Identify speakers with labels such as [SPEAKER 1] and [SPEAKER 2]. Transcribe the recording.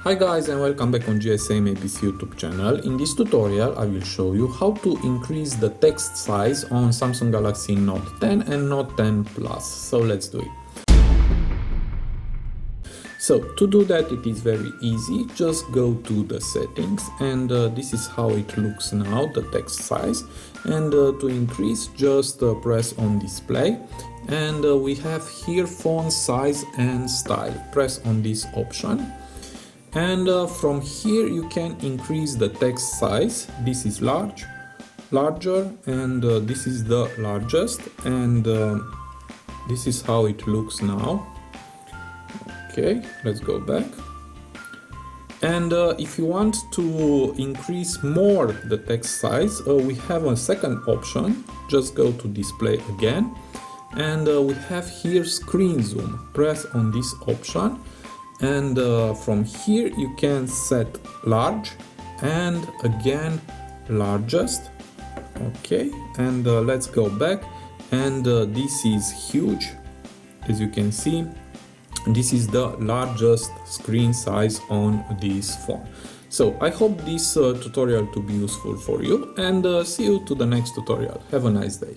[SPEAKER 1] Hi guys and welcome back on GSM-ABC YouTube channel. In this tutorial I will show you how to increase the text size on Samsung Galaxy Note 10 and Note 10 Plus. So let's do it. So to do that it is very easy. Just go to the settings and this is how it looks now, the text size. And to increase just press on display and we have here font size and style. Press on this option. And from here you can increase the text size. This is larger, and this is the largest, and this is how it looks now. Okay, let's go back. And if you want to increase more the text size, we have a second option. Just go to display again, and we have here screen zoom. Press on this option. And from here you can set large and again largest. Okay, and let's go back, and this is huge. As you can see, this is the largest screen size on this phone. So I hope this tutorial to be useful for you, and see you to the next tutorial. Have a nice day.